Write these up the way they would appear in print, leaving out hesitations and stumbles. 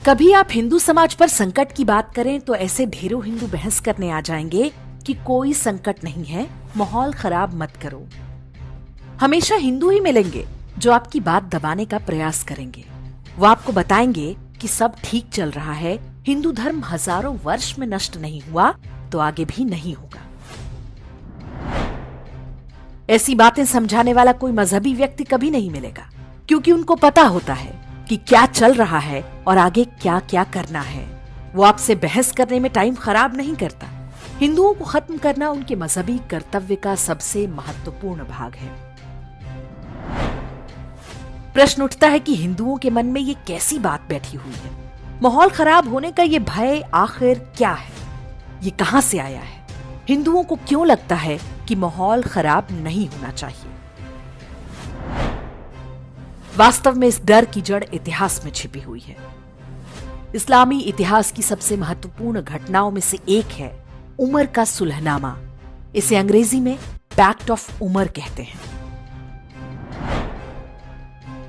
कभी आप हिंदू समाज पर संकट की बात करें तो ऐसे ढेरों हिंदू बहस करने आ जाएंगे कि कोई संकट नहीं है, माहौल खराब मत करो। हमेशा हिंदू ही मिलेंगे जो आपकी बात दबाने का प्रयास करेंगे। वो आपको बताएंगे कि सब ठीक चल रहा है, हिंदू धर्म हजारों वर्ष में नष्ट नहीं हुआ तो आगे भी नहीं होगा। ऐसी बातें समझाने वाला कोई मजहबी व्यक्ति कभी नहीं मिलेगा, क्योंकि उनको पता होता है कि क्या चल रहा है और आगे क्या क्या करना है। वो आपसे बहस करने में टाइम खराब नहीं करता। हिंदुओं को खत्म करना उनके मजहबी कर्तव्य का सबसे महत्वपूर्ण भाग है। प्रश्न उठता है कि हिंदुओं के मन में ये कैसी बात बैठी हुई है? माहौल खराब होने का ये भय आखिर क्या है? ये कहां से आया है? हिंदुओं को क्यों लगता है कि माहौल खराब नहीं होना चाहिए? वास्तव में इस डर की जड़ इतिहास में छिपी हुई है। इस्लामी इतिहास की सबसे महत्वपूर्ण घटनाओं में से एक है उमर का सुलहनामा। इसे अंग्रेजी में पैक्ट ऑफ उमर कहते हैं।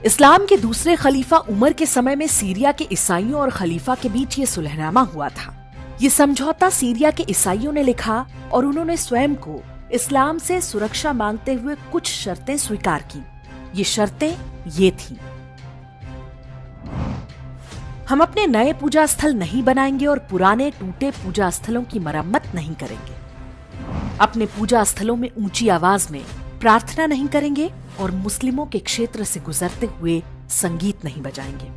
इस्लाम के दूसरे खलीफा उमर के समय में सीरिया के ईसाइयों और खलीफा के बीच ये सुलहनामा हुआ था। ये समझौता सीरिया के ईसाइयों ने लिखा और उन्होंने स्वयं को इस्लाम से सुरक्षा मांगते हुए कुछ शर्तें स्वीकार की। ये शर्तें ये थीं: हम अपने नए पूजा स्थल नहीं बनाएंगे और पुराने टूटे पूजा स्थलों की मरम्मत नहीं करेंगे। अपने पूजा स्थलों में ऊंची आवाज में प्रार्थना नहीं करेंगे और मुस्लिमों के क्षेत्र से गुजरते हुए संगीत नहीं बजाएंगे।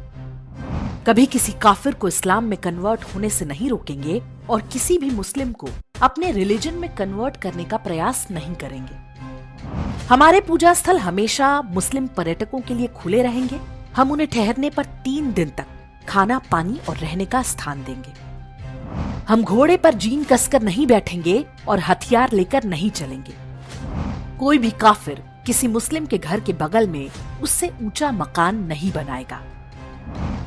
कभी किसी काफिर को इस्लाम में कन्वर्ट होने से नहीं रोकेंगे और किसी भी मुस्लिम को अपने रिलीजन में कन्वर्ट करने का प्रयास नहीं करेंगे। हमारे पूजा स्थल हमेशा मुस्लिम पर्यटकों के लिए खुले रहेंगे। हम उन्हें ठहरने पर 3 दिन तक खाना, पानी और रहने का स्थान देंगे। हम घोड़े पर जीन कसकर नहीं बैठेंगे और हथियार लेकर नहीं चलेंगे। कोई भी काफिर किसी मुस्लिम के घर के बगल में उससे ऊंचा मकान नहीं बनाएगा।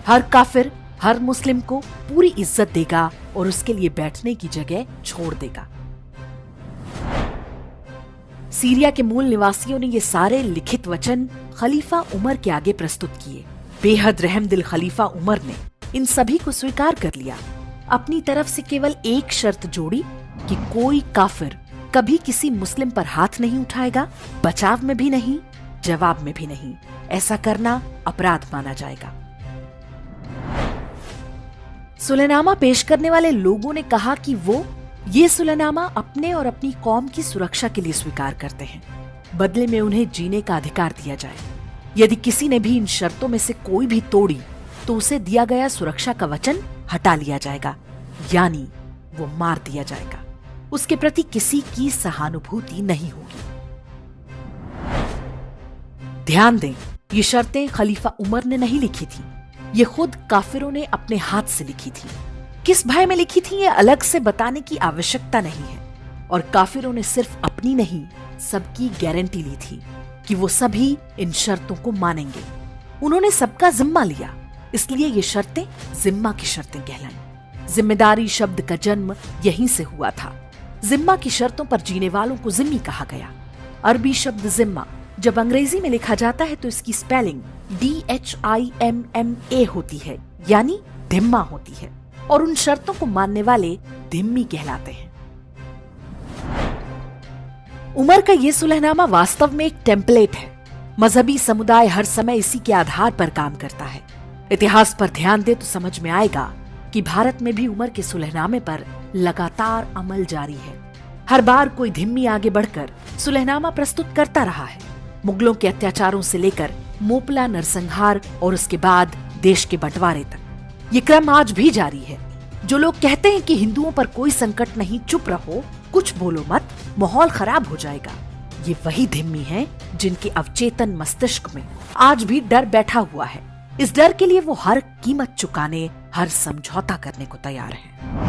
हर काफिर हर मुस्लिम को पूरी इज्जत देगा और उसके लिए बैठने की जगह छोड़ देगा। सीरिया के मूल निवासियों ने ये सारे लिखित वचन खलीफा उमर के आगे प्रस्तुत किए। बेहद रहमदिल खलीफा उमर ने इन सभी को स्वीकार कर लिया। अपनी तरफ से केवल एक शर्त जोड़ी कि कोई काफिर कभी किसी मुस्लिम पर हाथ नहीं उठाएगा, बचाव में भी नहीं, जवाब में भी नहीं। ऐसा करना अपराध माना जाएगा। सुलहनामा पेश करने वाले लोगों ने कहा कि वो ये सुलहनामा अपने और अपनी कौम की सुरक्षा के लिए स्वीकार करते हैं। बदले में उन्हें जीने का अधिकार दिया जाए। यदि किसी ने भी इन शर्तों में से कोई भी तोड़ी तो उसे दिया गया सुरक्षा का वचन हटा लिया जाएगा, यानी वो मार दिया जाएगा। उसके प्रति किसी की सहानुभूति नहीं होगी। ध्यान दें, ये शर्तें खलीफा उमर ने नहीं लिखी थी। ये खुद काफिरों ने अपने हाथ से लिखी थी। किस भय में लिखी थी ये अलग से बताने की आवश्यकता नहीं है। और काफिरों ने सिर्फ अपनी नहीं, सबकी गारंटी ली थी कि वो सभी इन शर्तों को मानेंगे। उन्होंने सबका जिम्मा लिया, इसलिए ये शर्तें जिम्मा की शर्तें कहलाई। जिम्मेदारी शब्द का जन्म यहीं से हुआ था। जिम्मा की शर्तों पर जीने वालों को जिम्मी कहा गया। अरबी शब्द जिम्मा जब अंग्रेजी में लिखा जाता है तो इसकी स्पेलिंग DHIMMA होती है, यानी धिम्मा होती है, और उन शर्तों को मानने वाले धिम्मी कहलाते हैं। उमर का ये सुलहनामा वास्तव में एक टेम्पलेट है। मजहबी समुदाय हर समय इसी के आधार पर काम करता है। इतिहास पर ध्यान दे तो समझ में आएगा कि भारत में भी उमर के सुलहनामे पर लगातार अमल जारी है। हर बार कोई धिम्मी आगे बढ़कर सुलहनामा प्रस्तुत करता रहा है। मुगलों के अत्याचारों से लेकर मोपला नरसंहार और उसके बाद देश के बंटवारे तक ये क्रम आज भी जारी है। जो लोग कहते हैं कि हिंदुओं पर कोई संकट नहीं, चुप रहो, कुछ बोलो मत, माहौल खराब हो जाएगा, ये वही धिम्मी हैं जिनके अवचेतन मस्तिष्क में आज भी डर बैठा हुआ है। इस डर के लिए वो हर कीमत चुकाने, हर समझौता करने को तैयार हैं।